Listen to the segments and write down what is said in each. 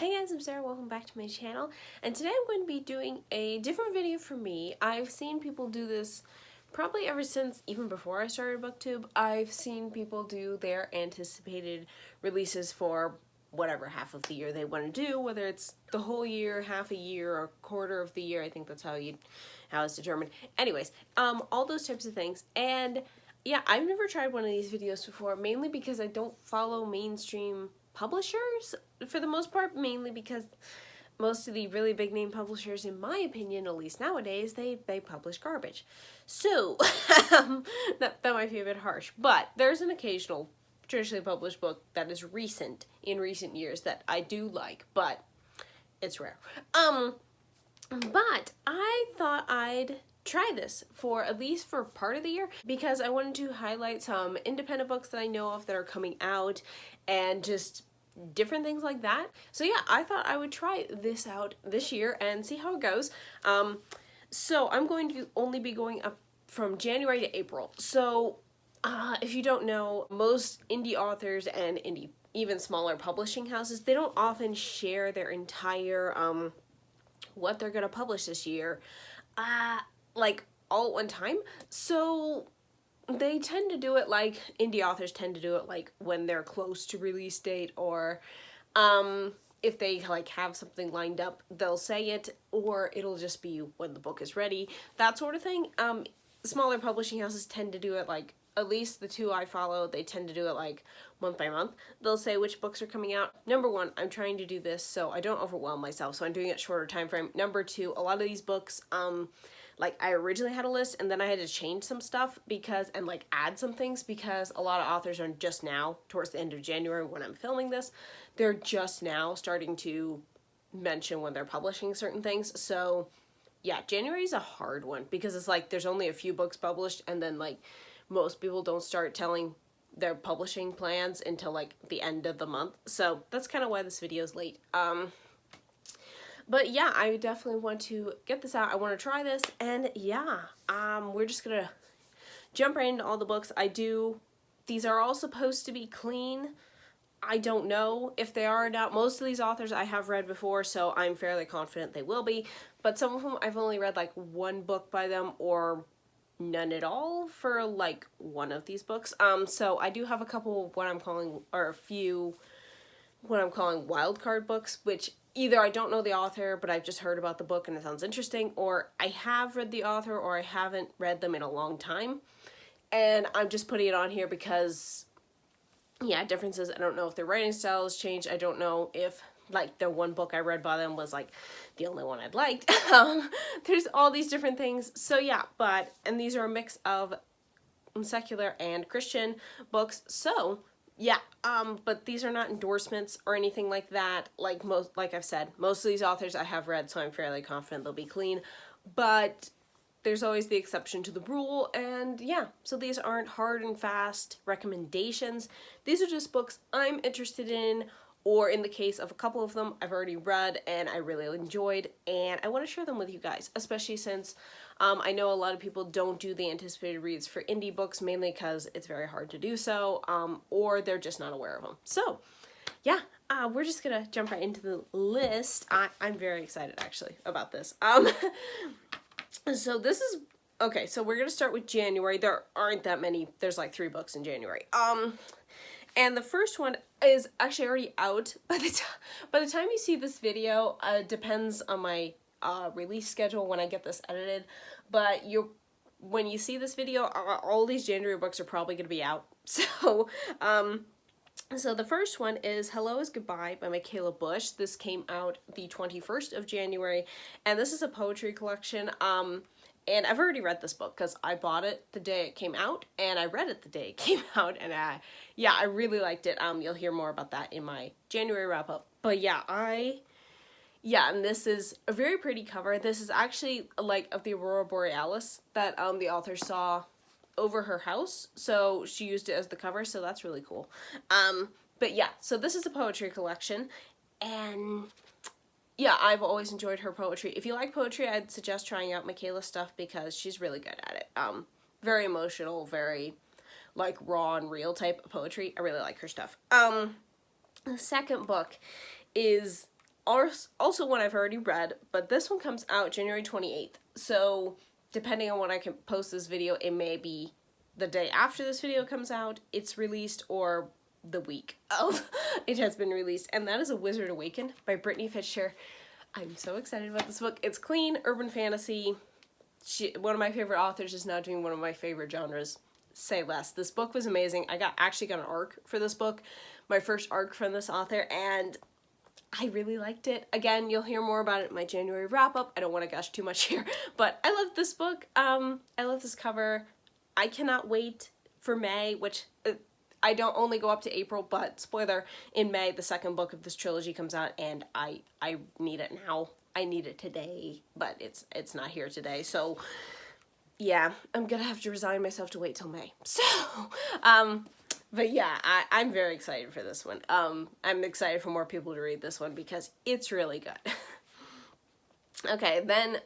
Hey guys, I'm Sarah, welcome back to my channel, and today I'm going to be doing a different video for me. I've seen people do this probably ever since, even before I started BookTube. I've seen people do their anticipated releases for whatever half of the year they want to do, whether it's the whole year, half a year, or quarter of the year. I think that's how it's determined. Anyways, all those types of things. And yeah, I've never tried one of these videos before, mainly because I don't follow mainstream publishers for the most part, mainly because most of the really big name publishers, in my opinion, at least nowadays, they publish garbage. So that might be a bit harsh, but there's an occasional traditionally published book that is in recent years that I do like, but it's rare. But I thought I'd try this for at least for part of the year because I wanted to highlight some independent books that I know of that are coming out and just different things like that. So yeah, I thought I would try this out this year and see how it goes. So I'm going to only be going up from January to April. So if you don't know, most indie authors and even smaller publishing houses, they don't often share their entire what they're gonna publish this year like all at one time. So they tend to do it like indie authors tend to do it like when they're close to release date, or if they like have something lined up, they'll say it, or it'll just be when the book is ready, that sort of thing. Smaller publishing houses tend to do it like, at least the two I follow, they tend to do it like month by month. They'll say which books are coming out. Number one, I'm trying to do this so I don't overwhelm myself, so I'm doing it shorter time frame. Number two, a lot of these books, like I originally had a list and then I had to change some stuff and like add some things because a lot of authors are just now, towards the end of January when I'm filming this, they're just now starting to mention when they're publishing certain things. So yeah, January is a hard one because it's like there's only a few books published, and then like most people don't start telling their publishing plans until like the end of the month. So that's kind of why this video is late. But yeah, I definitely want to get this out. I want to try this, and yeah, we're just gonna jump right into all the books. These are all supposed to be clean. I don't know if they are or not. Most of these authors I have read before, so I'm fairly confident they will be, but some of them I've only read like one book by them or none at all for like one of these books. So I do have a couple a few what I'm calling wildcard books, which either I don't know the author, but I've just heard about the book and it sounds interesting, or I have read the author or I haven't read them in a long time, and I'm just putting it on here because, yeah, differences. I don't know if their writing style has changed. I don't know if, like, the one book I read by them was, like, the only one I'd liked. There's all these different things. So, yeah, and these are a mix of secular and Christian books. So, yeah, but these are not endorsements or anything like that. Like I've said, most of these authors I have read, so I'm fairly confident they'll be clean. But there's always the exception to the rule, and yeah, so these aren't hard and fast recommendations. These are just books I'm interested in, or in the case of a couple of them, I've already read and I really enjoyed, and I want to share them with you guys, especially since I know a lot of people don't do the anticipated reads for indie books, mainly because it's very hard to do so, or they're just not aware of them. So, yeah, we're just gonna jump right into the list. I'm very excited, actually, about this. So this is, okay, so we're gonna start with January. There aren't that many, there's like 3 books in January. And the first one is actually already out by the time you see this video. Depends on my release schedule when I get this edited, but when you see this video, all these January books are probably going to be out. So so the first one is Hello is Goodbye by Michaela Bush. This came out the 21st of January, and this is a poetry collection. And I've already read this book because I bought it the day it came out, and I read it the day it came out, and yeah, I really liked it. You'll hear more about that in my January wrap-up. But yeah, and this is a very pretty cover. This is actually like of the Aurora Borealis that the author saw over her house, so she used it as the cover, so that's really cool. But yeah, so this is a poetry collection, and yeah, I've always enjoyed her poetry. If you like poetry, I'd suggest trying out Michaela's stuff because she's really good at it. Very emotional, very like raw and real type of poetry. I really like her stuff. The second book is also one I've already read, but this one comes out January 28th. So depending on when I can post this video, it may be the day after this video comes out, it's released, or the week of it has been released. And that is A Wizard Awakened by Brittany Fichter. I'm so excited about this book. It's clean, urban fantasy. One of my favorite authors is now doing one of my favorite genres, Celeste. This book was amazing. I actually got an arc for this book, my first arc from this author, and I really liked it. Again, you'll hear more about it in my January wrap-up. I don't want to gush too much here, but I love this book. I love this cover. I cannot wait for May, which I don't only go up to April, but spoiler, in May, the second book of this trilogy comes out, and I need it now. I need it today, but it's not here today, so yeah, I'm gonna have to resign myself to wait till May. So, but yeah, I'm very excited for this one. I'm excited for more people to read this one because it's really good. Okay, then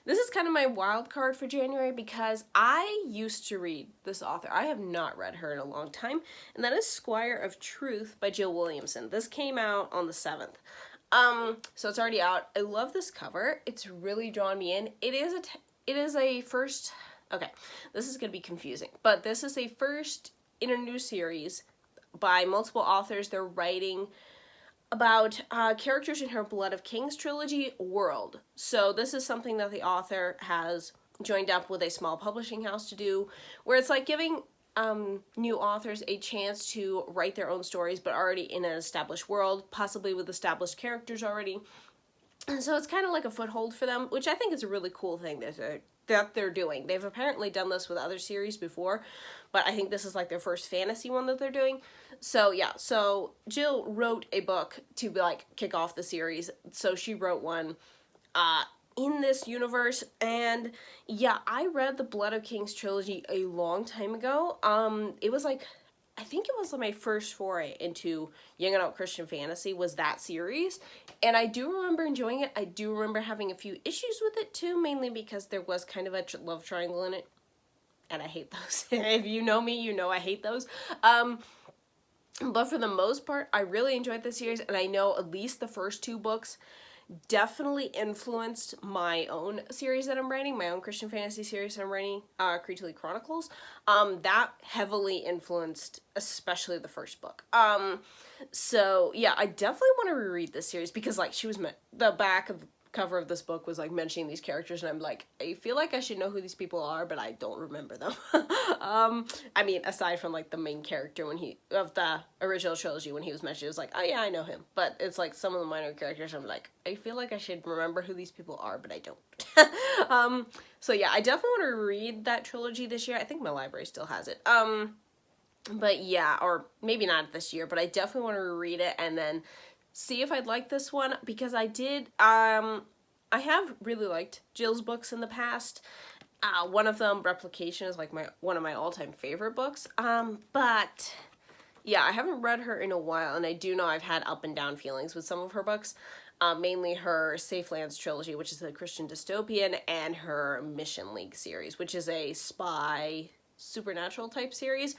this is kind of my wild card for January because I used to read this author. I have not read her in a long time, and that is Squire of Truth by Jill Williamson. This came out on the 7th. So it's already out. I love this cover. It's really drawn me in. It is a first, okay, this is going to be confusing, but this is a first in a new series by multiple authors. They're writing about characters in her Blood of Kings trilogy world. So this is something that the author has joined up with a small publishing house to do, where it's like giving new authors a chance to write their own stories, but already in an established world, possibly with established characters already. And so it's kind of like a foothold for them, which I think is a really cool thing that they're doing. They've apparently done this with other series before, but I think this is like their first fantasy one that they're doing. So yeah, so Jill wrote a book to like kick off the series. So she wrote one in this universe, and yeah, I read the Blood of Kings trilogy a long time ago. It was like, I think it was my first foray into young adult Christian fantasy was that series, and I do remember enjoying it. I do remember having a few issues with it too, mainly because there was kind of a love triangle in it, and I hate those. If you know me, you know I hate those. But for the most part, I really enjoyed the series, and I know at least the first 2 books definitely influenced my own series that I'm writing, my own Christian fantasy series that I'm writing, Creedley Chronicles. That heavily influenced especially the first book. So yeah, I definitely want to reread this series because like she was the back of the cover of this book was like mentioning these characters, and I'm like, I feel like I should know who these people are, but I don't remember them. I mean, aside from like the main character of the original trilogy, when he was mentioned, it was like, oh yeah, I know him. But it's like some of the minor characters, I'm like, I feel like I should remember who these people are, but I don't. So yeah, I definitely want to read that trilogy this year. I think my library still has it. But yeah, or maybe not this year, but I definitely want to reread it and then see if I'd like this one, because I did, I have really liked Jill's books in the past. One of them, Replication, is like one of my all-time favorite books. But yeah, I haven't read her in a while, and I do know I've had up and down feelings with some of her books. Mainly her Safe Lands trilogy, which is a Christian dystopian, and her Mission League series, which is a spy supernatural type series.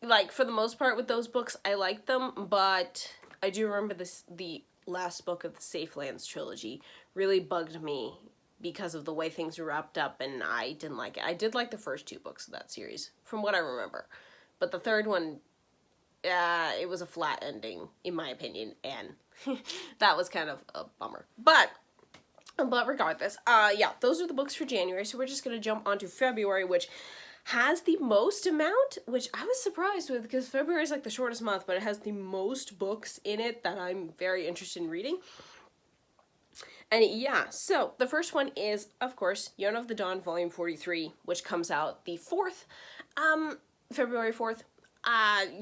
Like, for the most part with those books, I like them, but I do remember the last book of the Safe Lands trilogy really bugged me because of the way things were wrapped up, and I didn't like it. I did like the first 2 books of that series, from what I remember. But the third one, it was a flat ending, in my opinion, and that was kind of a bummer. But regardless, yeah, those are the books for January, so we're just going to jump onto February, which has the most amount, which I was surprised with, because February is like the shortest month, but it has the most books in it that I'm very interested in reading. And yeah, so the first one is, of course, Yona of the Dawn, Volume 43, which comes out the 4th, February 4th.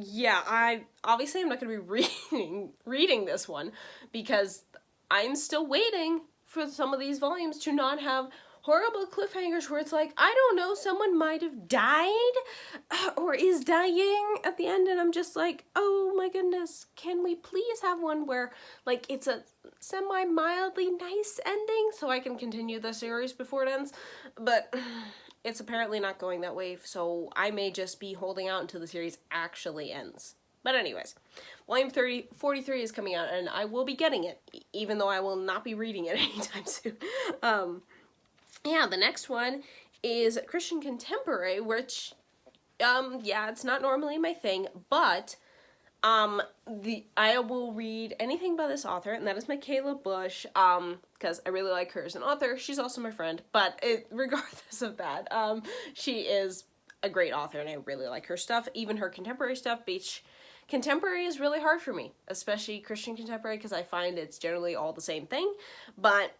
Yeah, I'm not going to be reading this one, because I'm still waiting for some of these volumes to not have horrible cliffhangers where it's like, I don't know, someone might have died or is dying at the end, and I'm just like, oh my goodness, can we please have one where like it's a semi-mildly nice ending so I can continue the series before it ends? But it's apparently not going that way, so I may just be holding out until the series actually ends. But anyways, volume 43 is coming out, and I will be getting it, even though I will not be reading it anytime soon. Yeah, the next one is Christian Contemporary, which, yeah, it's not normally my thing, but I will read anything by this author, and that is Michaela Bush, because I really like her as an author. She's also my friend, but regardless of that, she is a great author, and I really like her stuff, even her contemporary stuff, which contemporary is really hard for me, especially Christian contemporary, because I find it's generally all the same thing, but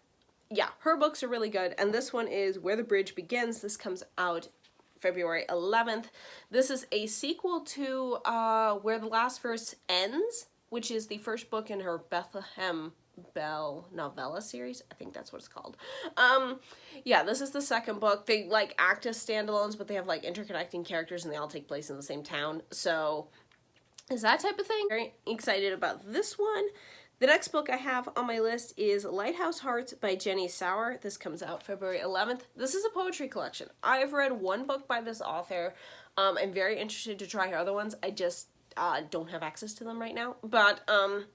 yeah, her books are really good, and this one is Where the Bridge Begins. This comes out February 11th. This is a sequel to Where the Last Verse Ends, which is the first book in her Bethlehem Bell novella series. I think that's what it's called. Yeah, this is the second book. They like act as standalones, but they have like interconnecting characters and they all take place in the same town. So is that type of thing. Very excited about this one. The next book I have on my list is Lighthouse Hearts by Jenni Sauer. This comes out February 11th. This is a poetry collection. I've read one book by this author. I'm very interested to try her other ones. I just don't have access to them right now. But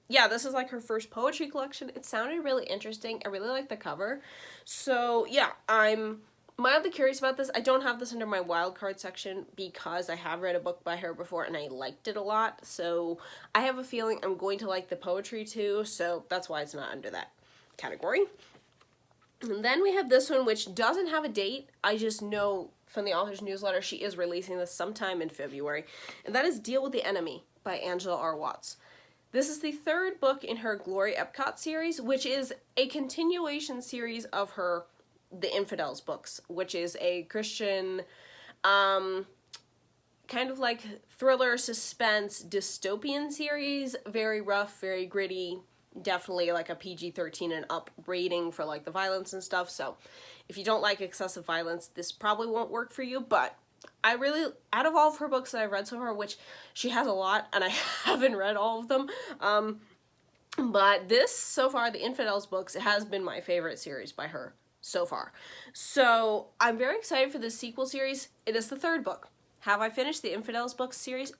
yeah, this is like her first poetry collection. It sounded really interesting. I really like the cover. So yeah, I'm mildly curious about this. I don't have this under my wildcard section because I have read a book by her before and I liked it a lot. So I have a feeling I'm going to like the poetry too. So that's why it's not under that category. And then we have this one, which doesn't have a date. I just know from the author's newsletter she is releasing this sometime in February. And that is Deal with the Enemy by Angela R. Watts. This is the third book in her Glory Epcot series, which is a continuation series of her The Infidels books, which is a Christian kind of like thriller, suspense, dystopian series. Very rough, very gritty, definitely like a PG-13 and up rating for like the violence and stuff. So if you don't like excessive violence, this probably won't work for you, but I really, out of all of her books that I've read so far, which she has a lot and I haven't read all of them, but this, so far, the Infidels books, has been my favorite series by her so far. So I'm very excited for this sequel series. It is the third book. Have I finished the Infidels books series?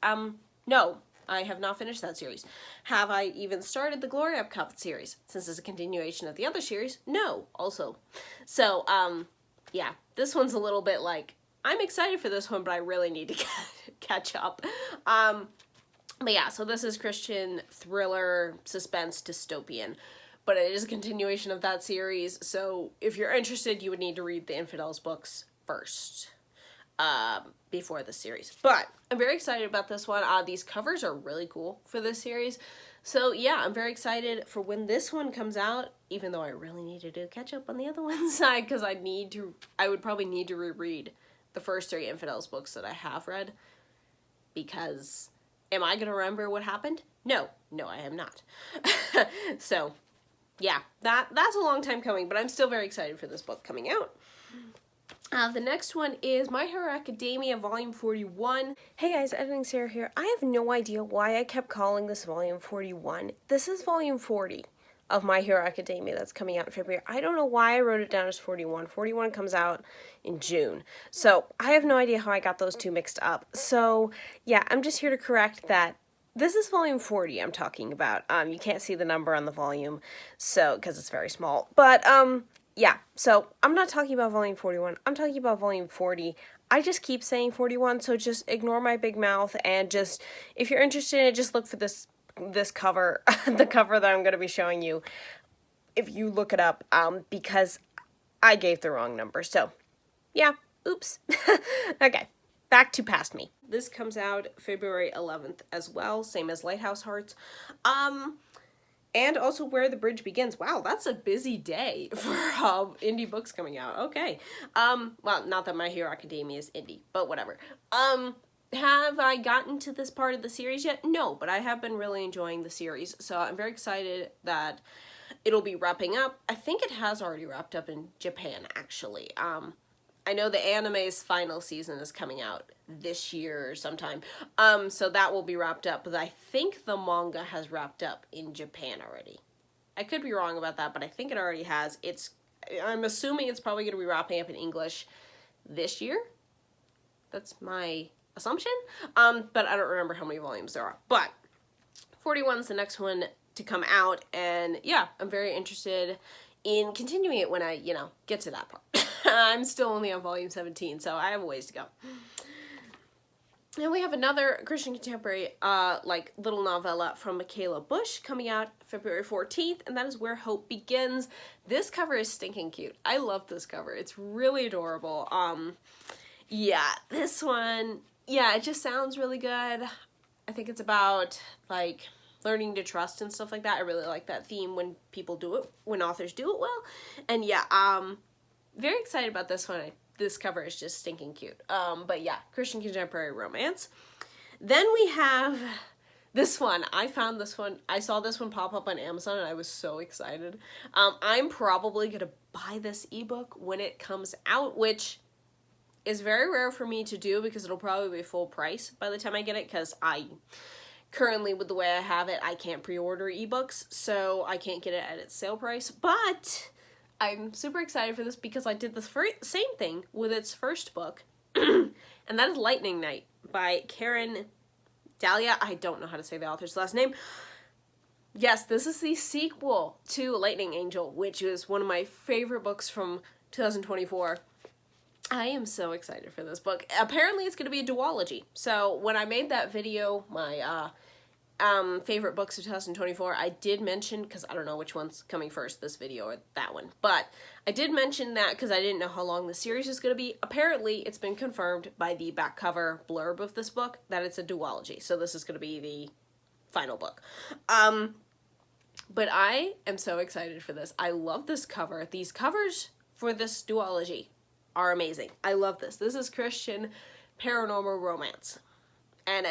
No, I have not finished that series. Have I even started the Glory Epcot series? Since it's a continuation of the other series, no, also. So, yeah, this one's a little bit like, I'm excited for this one, but I really need to catch up. But yeah, so this is Christian thriller, suspense, dystopian. But it is a continuation of that series, so if you're interested, you would need to read the Infidels books first, before the series. But I'm very excited about this one. These covers are really cool for this series. So yeah, I'm very excited for when this one comes out, even though I really need to do catch up on the other one's side, because I would probably need to reread the first 3 Infidels books that I have read, because am I going to remember what happened? No, I am not. So yeah, that's a long time coming, but I'm still very excited for this book coming out. The next one is My Hero Academia Volume 41. Hey guys, Editing Sarah here. I have no idea why I kept calling this Volume 41. This is Volume 40 of My Hero Academia that's coming out in February. I don't know why I wrote it down as 41. 41 comes out in June. So I have no idea how I got those two mixed up. So yeah, I'm just here to correct that. This is volume 40 I'm talking about. You can't see the number on the volume, so, because it's very small. But, yeah, so I'm not talking about volume 41. I'm talking about volume 40. I just keep saying 41, so just ignore my big mouth and just, if you're interested in it, just look for this cover, the cover that I'm going to be showing you, if you look it up, because I gave the wrong number. So, yeah, oops. Okay. Back to Past Me. This comes out February 11th as well, same as Lighthouse Hearts. And also Where the Bridge Begins. Wow, that's a busy day for indie books coming out. Okay. Well, not that My Hero Academia is indie, but whatever. Have I gotten to this part of the series yet? No, but I have been really enjoying the series, so I'm very excited that it'll be wrapping up. I think it has already wrapped up in Japan, actually. I know the anime's final season is coming out this year sometime, so that will be wrapped up, but I think the manga has wrapped up in Japan already. I could be wrong about that, but I think it already has. I'm assuming it's probably going to be wrapping up in English this year. That's my assumption, but I don't remember how many volumes there are. But 41's the next one to come out, and yeah, I'm very interested in continuing it when I, you know, get to that part. I'm still only on volume 17, so I have a ways to go. And we have another Christian contemporary, like, little novella from Michaela Bush coming out February 14th, and that is Where Hope Begins. This cover is stinking cute. I love this cover. It's really adorable. Yeah, this one, yeah, it just sounds really good. I think it's about, like, learning to trust and stuff like that. I really like that theme when people do it, when authors do it well. And yeah, very excited about this one. This cover is just stinking cute. But yeah, Christian contemporary romance. Then we have this one. I found this one. I saw this one pop up on Amazon and I was so excited. I'm probably gonna buy this ebook when it comes out, which is very rare for me to do because it'll probably be full price by the time I get it, because I currently, with the way I have it, I can't pre-order ebooks, so I can't get it at its sale price. But I'm super excited for this because I did the same thing with its first book, and that is Lightning Night by Dailah. I don't know how to say the author's last name. Yes, this is the sequel to Lightning Angel, which is one of my favorite books from 2024. I am so excited for this book. Apparently it's going to be a duology. So when I made that video, my favorite books of 2024, I did mention, because I don't know which one's coming first, this video or that one, but I did mention that because I didn't know how long the series is going to be. Apparently it's been confirmed by the back cover blurb of this book that it's a duology. So this is going to be the final book. But I am so excited for this. I love this cover. These covers for this duology are amazing. I love this. This is Christian paranormal romance. And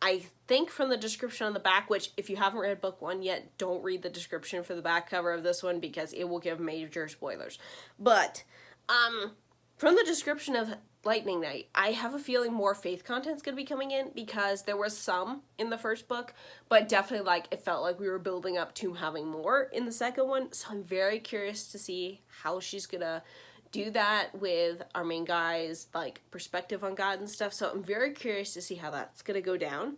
I think from the description on the back, which if you haven't read book 1 yet, don't read the description for the back cover of this one because it will give major spoilers. But from the description of Lightning Night, I have a feeling more faith content's going to be coming in because there was some in the first book, but definitely like it felt like we were building up to having more in the second one. So I'm very curious to see how she's going to do that with our main guy's like perspective on God and stuff. So I'm very curious to see how that's gonna go down.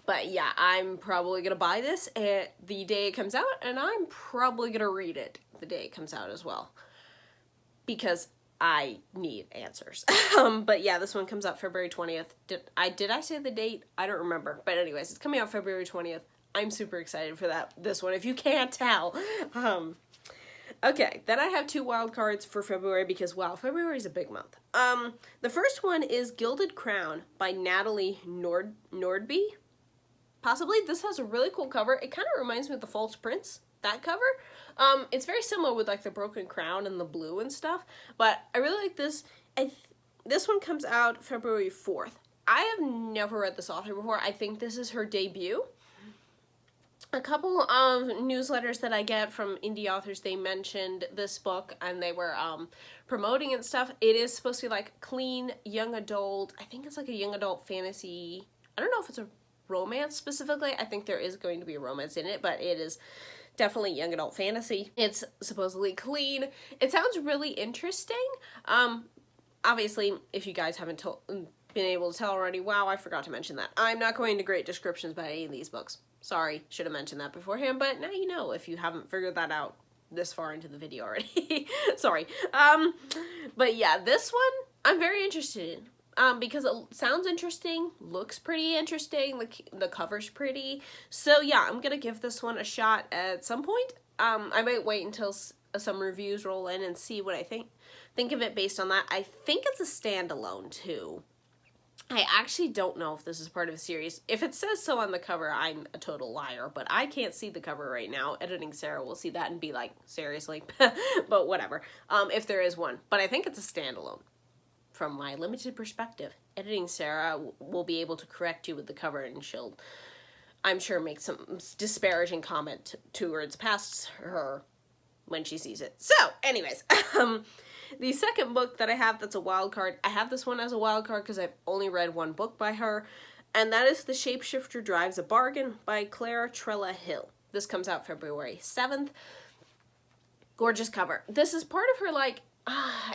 But yeah, I'm probably gonna buy this the day it comes out, and I'm probably gonna read it the day it comes out as well because I need answers. But yeah, this one comes out February 20th. Did I say the date? I don't remember. But anyways, it's coming out February 20th. I'm super excited for this one, if you can't tell. Okay, then I have 2 wild cards for February because, wow, February is a big month. The first one is Gilded Crown by Natalie Nordby. Possibly. This has a really cool cover. It kind of reminds me of The False Prince, that cover. It's very similar with, like, the broken crown and the blue and stuff, but I really like this. This one comes out February 4th. I have never read this author before. I think this is her debut. A couple of newsletters that I get from indie authors, they mentioned this book and they were promoting and stuff. It is supposed to be like clean, young adult. I think it's like a young adult fantasy. I don't know if it's a romance specifically. I think there is going to be a romance in it, but it is definitely young adult fantasy. It's supposedly clean. It sounds really interesting. Obviously, if you guys haven't been able to tell already, wow, I forgot to mention that. I'm not going into great descriptions about any of these books. Sorry, should have mentioned that beforehand, but now you know if you haven't figured that out this far into the video already. Sorry. But yeah, this one I'm very interested in because it sounds interesting, looks pretty interesting, the cover's pretty. So yeah, I'm going to give this one a shot at some point. I might wait until some reviews roll in and see what I think of it based on that. I think it's a standalone too. I actually don't know if this is part of a series. If it says so on the cover, I'm a total liar, but I can't see the cover right now. Editing Sarah will see that and be like, seriously? But whatever, if there is one. But I think it's a standalone. From my limited perspective, Editing Sarah will be able to correct you with the cover, and she'll, I'm sure, make some disparaging comment towards past her when she sees it. So, anyways, the second book that I have that's a wild card, I have this one as a wild card because I've only read one book by her, and that is The Shapeshifter Drives a Bargain by Trella Hill. This comes out February 7th. Gorgeous cover. This is part of her, like,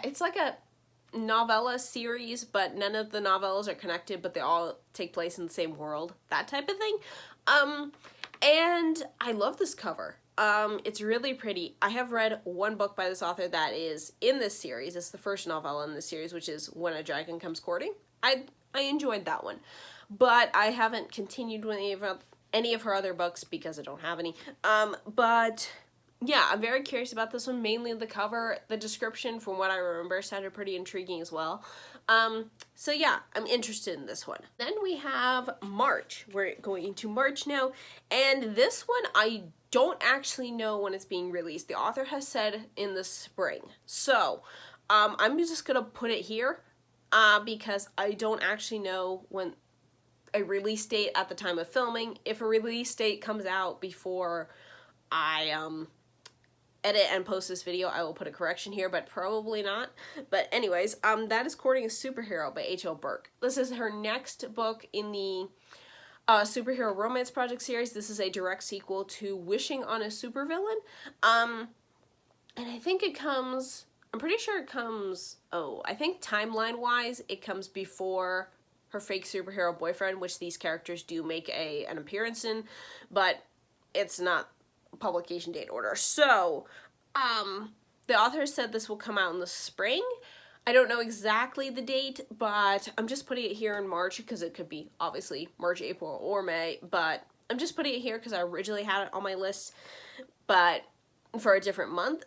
it's like a novella series, but none of the novellas are connected, but they all take place in the same world. That type of thing. And I love this cover. It's really pretty. I have read one book by this author that is in this series. It's the first novella in this series, which is When a Dragon Comes Courting. I enjoyed that one, but I haven't continued with any of her other books because I don't have any. But yeah, I'm very curious about this one, mainly the cover. The description, from what I remember, sounded pretty intriguing as well. So yeah, I'm interested in this one. Then we have March. We're going into March now, and this one I don't actually know when it's being released. The author has said in the spring. So, I'm just gonna put it here, because I don't actually know when a release date at the time of filming. If a release date comes out before I, edit and post this video, I will put a correction here, but probably not. But anyways, that is Courting a Superhero by H.L. Burke. This is her next book in the superhero romance project series. This is a direct sequel to Wishing on a Supervillain. And I think it comes, I'm pretty sure it comes, I think timeline-wise, it comes before her fake superhero boyfriend, which these characters do make an appearance in, but it's not publication date order. So, the author said this will come out in the spring. I don't know exactly the date, but I'm just putting it here in March because it could be obviously March, April, or May, but I'm just putting it here because I originally had it on my list, but for a different month.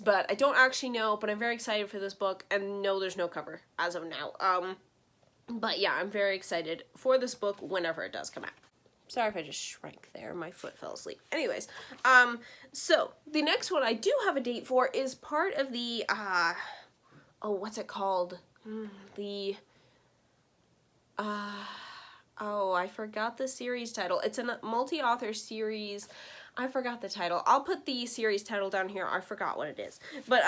But I don't actually know, but I'm very excited for this book, and no, there's no cover as of now. But yeah, I'm very excited for this book whenever it does come out. Sorry if I just shrank there. My foot fell asleep. Anyways, so the next one I do have a date for is part of the, what's it called? I forgot the series title. It's a multi-author series. I forgot the title. I'll put the series title down here. I forgot what it is. But,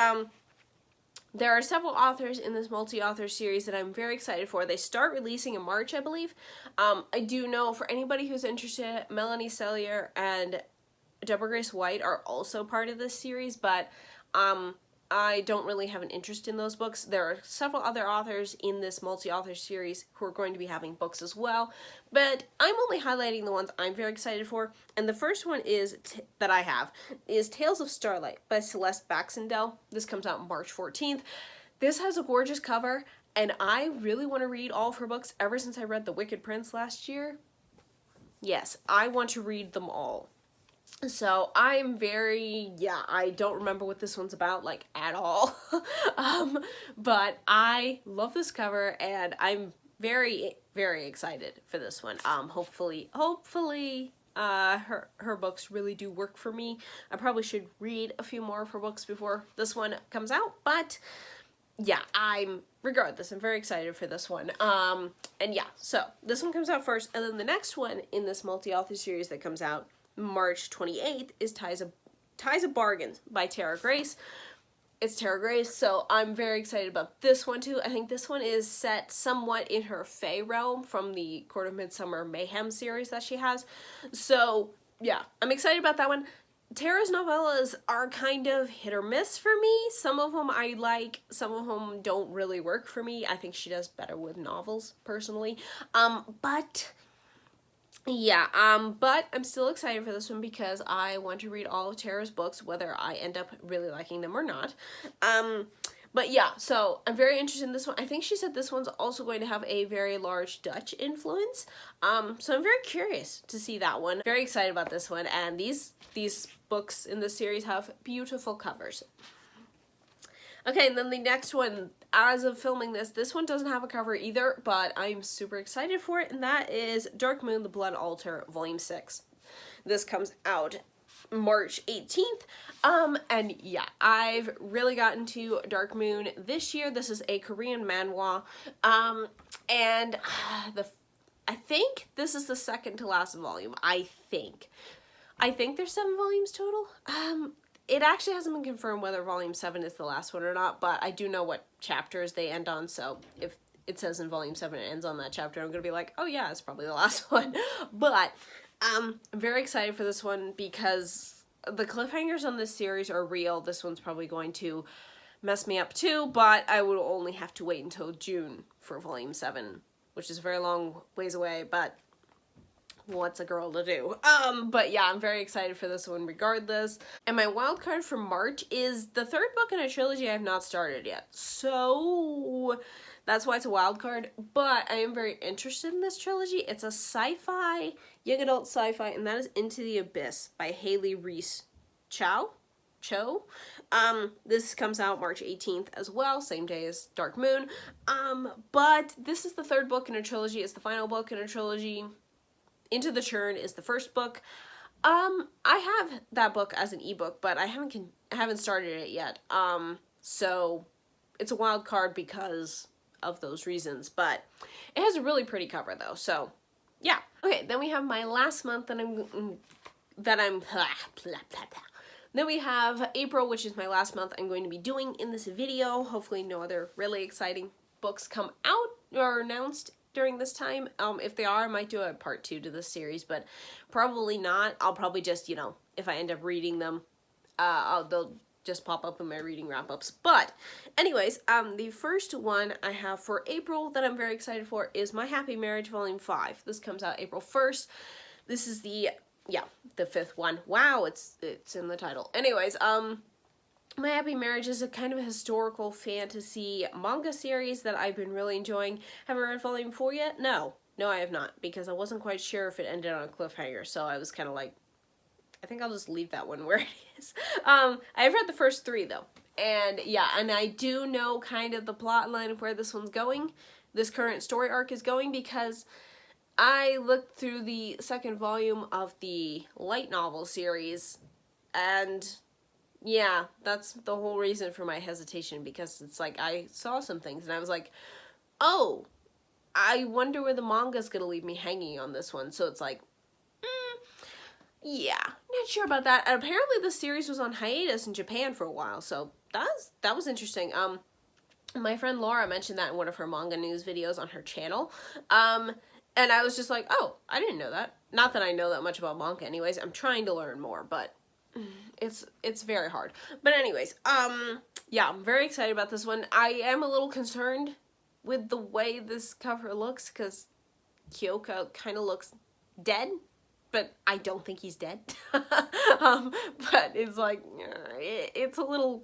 there are several authors in this multi-author series that I'm very excited for. They start releasing in March, I believe. I do know, for anybody who's interested, Melanie Cellier and Deborah Grace White are also part of this series, but I don't really have an interest in those books. There are several other authors in this multi-author series who are going to be having books as well, but I'm only highlighting the ones I'm very excited for. And the first one is that I have is Tales of Starlight by Celeste Baxendell. This comes out March 14th. This has a gorgeous cover, and I really want to read all of her books ever since I read The Wicked Prince last year. Yes, I want to read them all. So I'm I don't remember what this one's about, like, at all. But I love this cover, and I'm very, very excited for this one. Hopefully, her books really do work for me. I probably should read a few more of her books before this one comes out, but yeah, regardless, I'm very excited for this one. And yeah, so this one comes out first, and then the next one in this multi-author series that comes out March 28th is Ties of Bargains by Tara Grayce. It's Tara Grayce, so I'm very excited about this one too. I think this one is set somewhat in her Fae realm from the Court of Midsummer Mayhem series that she has. So yeah, I'm excited about that one. Tara's novellas are kind of hit or miss for me. Some of them I like, some of them don't really work for me. I think she does better with novels, personally. But I'm still excited for this one because I want to read all of Tara's books, whether I end up really liking them or not. But yeah, so I'm very interested in this one. I think she said this one's also going to have a very large Dutch influence. So I'm very curious to see that one. Very excited about this one, and these books in this series have beautiful covers. Okay, and then the next one, as of filming this one doesn't have a cover either, but I'm super excited for it, and that is Dark Moon, The Blood Altar, Volume 6. This comes out March 18th, and yeah, I've really gotten to Dark Moon this year. This is a Korean manhwa, and I think this is the second to last volume, I think there's 7 volumes total. It actually hasn't been confirmed whether Volume 7 is the last one or not, but I do know what chapters they end on, so if it says in Volume 7 it ends on that chapter, I'm gonna be like, oh yeah, it's probably the last one. But I'm very excited for this one because the cliffhangers on this series are real. This one's probably going to mess me up too, but I will only have to wait until June for Volume 7, which is a very long ways away, but what's a girl to do? But yeah, I'm very excited for this one regardless. And my wild card for March is the third book in a trilogy I have not started yet. So that's why it's a wild card, but I am very interested in this trilogy. It's a sci-fi, young adult sci-fi, and that is Into the Abyss by Hayley, Reese, Chow? This comes out March 18th as well, same day as Dark Moon. But this is the third book in a trilogy. It's the final book in a trilogy. Into the Churn is the first book. I have that book as an ebook, but I haven't started it yet. So it's a wild card because of those reasons, but it has a really pretty cover though. So yeah. Okay, then we have my last month Then we have April, which is my last month I'm going to be doing in this video. Hopefully no other really exciting books come out or announced during this time. If they are, I might do a part 2 to this series, but probably not. I'll probably just, if I end up reading them, they'll just pop up in my reading wrap-ups. But anyways, the first one I have for April that I'm very excited for is My Happy Marriage Volume 5. This comes out April 1st. This is the fifth one. Wow, it's in the title. Anyways, My Happy Marriage is a kind of a historical fantasy manga series that I've been really enjoying. Have I read Volume 4 yet? No, I have not, because I wasn't quite sure if it ended on a cliffhanger, so I was kind of like, I think I'll just leave that one where it is. I've read the first 3 though, and yeah, and I do know kind of the plot line of where this one's going, this current story arc is going, because I looked through the second volume of the light novel series, and yeah, that's the whole reason for my hesitation, because it's like I saw some things and I was like, oh, I wonder where the manga's gonna leave me hanging on this one. So it's like, yeah, not sure about that. And apparently the series was on hiatus in Japan for a while, so that was interesting. My friend Laura mentioned that in one of her manga news videos on her channel. And I was just like, oh, I didn't know that. Not that I know that much about manga anyways. I'm trying to learn more, but it's very hard. But anyways, yeah, I'm very excited about this one. I am a little concerned with the way this cover looks, because Kyoko kind of looks dead, but I don't think he's dead. But it's like, it's a little,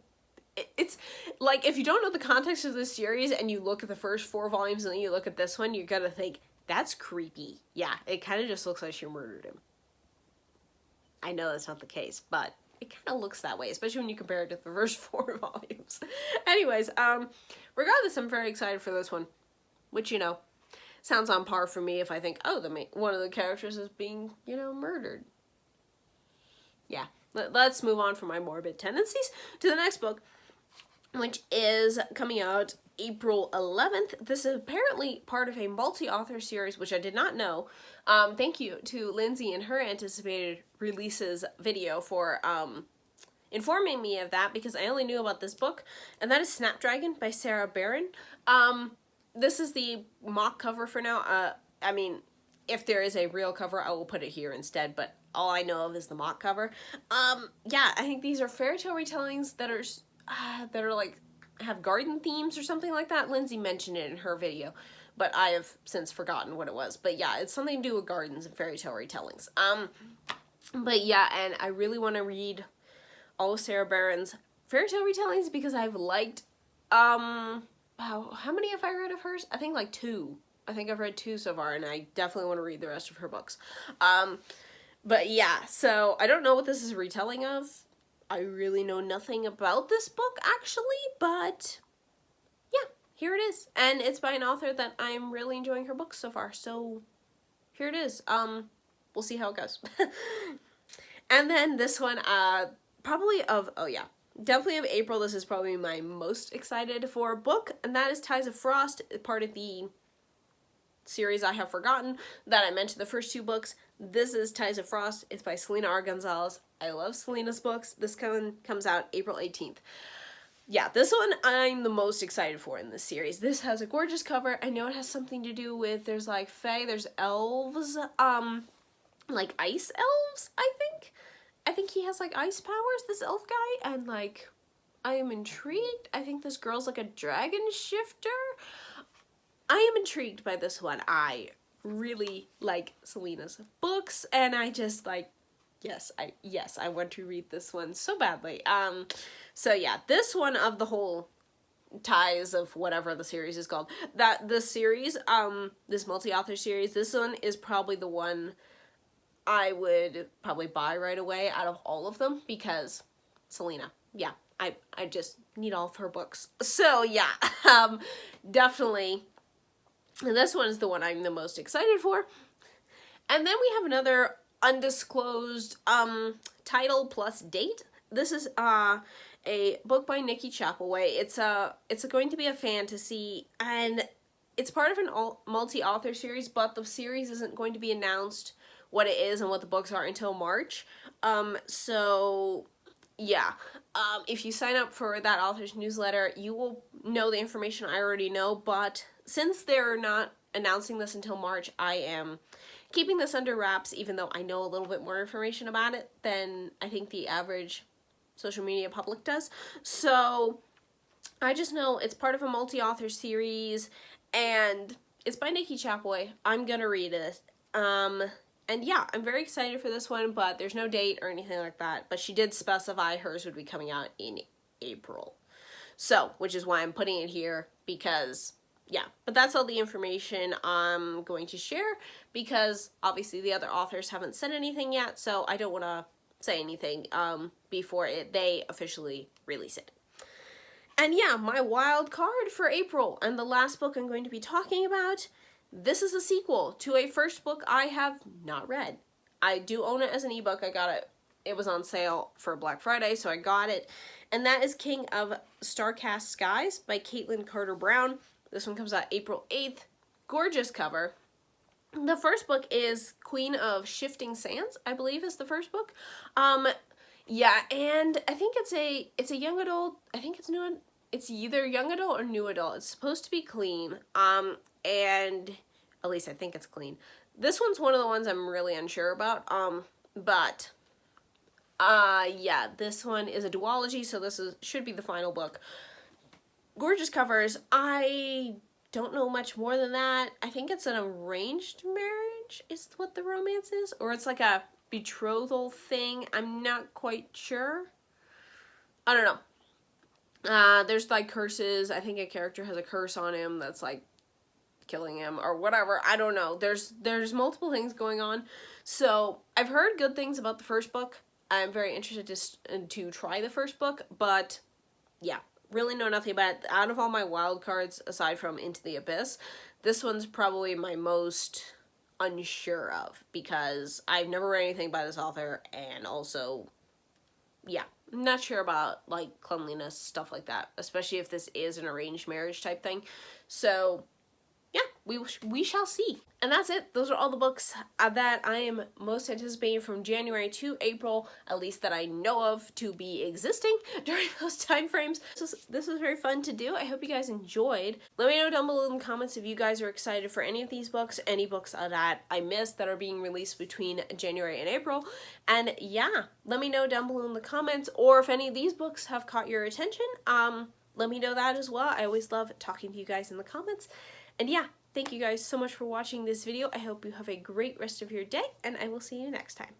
it's like, if you don't know the context of this series and you look at the first 4 volumes and then you look at this one, you're gonna think, that's creepy. Yeah, it kind of just looks like she murdered him. I know that's not the case, but it kind of looks that way, especially when you compare it to the first 4 volumes. Anyways, regardless, I'm very excited for this one, which, sounds on par for me if I think, oh, one of the characters is being, murdered. Yeah, let's move on from my morbid tendencies to the next book, which is coming out April 11th. This is apparently part of a multi-author series, which I did not know. Thank you to Lindsay and her anticipated releases video for informing me of that, because I only knew about this book, and that is Snapdragon by Sarah Barron. This is the mock cover for now. I mean, if there is a real cover, I will put it here instead, but all I know of is the mock cover. Yeah, I think these are fairy tale retellings that are like, have garden themes or something like that. Lindsay mentioned it in her video, but I have since forgotten what it was. But yeah, it's something to do with gardens and fairy tale retellings. But yeah, and I really want to read all of Sarah Barron's fairy tale retellings, because I've liked, how many have I read of hers? I think like 2. I think I've read 2 so far, and I definitely want to read the rest of her books. But yeah, so I don't know what this is a retelling of. I really know nothing about this book, actually, but yeah, here it is. And it's by an author that I'm really enjoying her books so far, so here it is. We'll see how it goes. And then this one, definitely of April, this is probably my most excited for book, and that is Ties of Frost, part of the series I have forgotten that I mentioned the first 2 books. This is Ties of Frost. It's by Selena R. Gonzalez. I love Selena's books. This comes out April 18th. Yeah, this one I'm the most excited for in this series. This has a gorgeous cover. I know it has something to do with, there's like fae, there's elves, like ice elves, I think. I think he has like ice powers, this elf guy, and like, I am intrigued. I think this girl's like a dragon shifter. I am intrigued by this one. I really like Selena's books, and I just like, yes, I want to read this one so badly. So yeah, this one of the whole ties of whatever the series is called, that the series, this multi-author series, this one is probably the one I would probably buy right away out of all of them, because Selena, yeah, I just need all of her books. So yeah, definitely, and this one is the one I'm the most excited for. And then we have another undisclosed title plus date. This is a book by Nikki Chapelway. It's going to be a fantasy, and it's part of an multi-author series, but the series isn't going to be announced what it is and what the books are until March. So yeah, if you sign up for that author's newsletter, you will know the information I already know, but since they're not announcing this until March, I am keeping this under wraps, even though I know a little bit more information about it than I think the average social media public does. So I just know it's part of a multi-author series, and it's by Nikki Chapelway. I'm gonna read it. And yeah, I'm very excited for this one, but there's no date or anything like that. But she did specify hers would be coming out in April. So, which is why I'm putting it here, because yeah, but that's all the information I'm going to share, because obviously the other authors haven't said anything yet, so I don't want to say anything before they officially release it. And yeah, my wild card for April, and the last book I'm going to be talking about, this is a sequel to a first book I have not read. I do own it as an ebook. I got it. It was on sale for Black Friday, so I got it. And that is King of Starcast Skies by Caitlin Carter Brown. This one comes out April 8th. Gorgeous cover. The first book is Queen of Shifting Sands, I believe is the first book. Yeah, and I think it's a young adult. I think it's new. It's either young adult or new adult. It's supposed to be clean. And at least I think it's clean. This one's one of the ones I'm really unsure about. But yeah, this one is a duology, so this should be the final book. Gorgeous covers. I don't know much more than that. I think it's an arranged marriage is what the romance is, or it's like a betrothal thing. I'm not quite sure. I don't know. There's like curses. I think a character has a curse on him that's like killing him or whatever. I don't know. There's multiple things going on. So I've heard good things about the first book. I'm very interested to try the first book, but yeah, really know nothing about it. Out of all my wild cards, aside from Into the Abyss, this one's probably my most unsure of, because I've never read anything by this author, and also, yeah, I'm not sure about like cleanliness, stuff like that, especially if this is an arranged marriage type thing. So yeah, we shall see. And that's it. Those are all the books that I am most anticipating from January to April, at least that I know of to be existing during those time frames. This was very fun to do. I hope you guys enjoyed. Let me know down below in the comments if you guys are excited for any of these books, any books that I missed that are being released between January and April. And yeah, let me know down below in the comments, or if any of these books have caught your attention, let me know that as well. I always love talking to you guys in the comments. And yeah, thank you guys so much for watching this video. I hope you have a great rest of your day, and I will see you next time.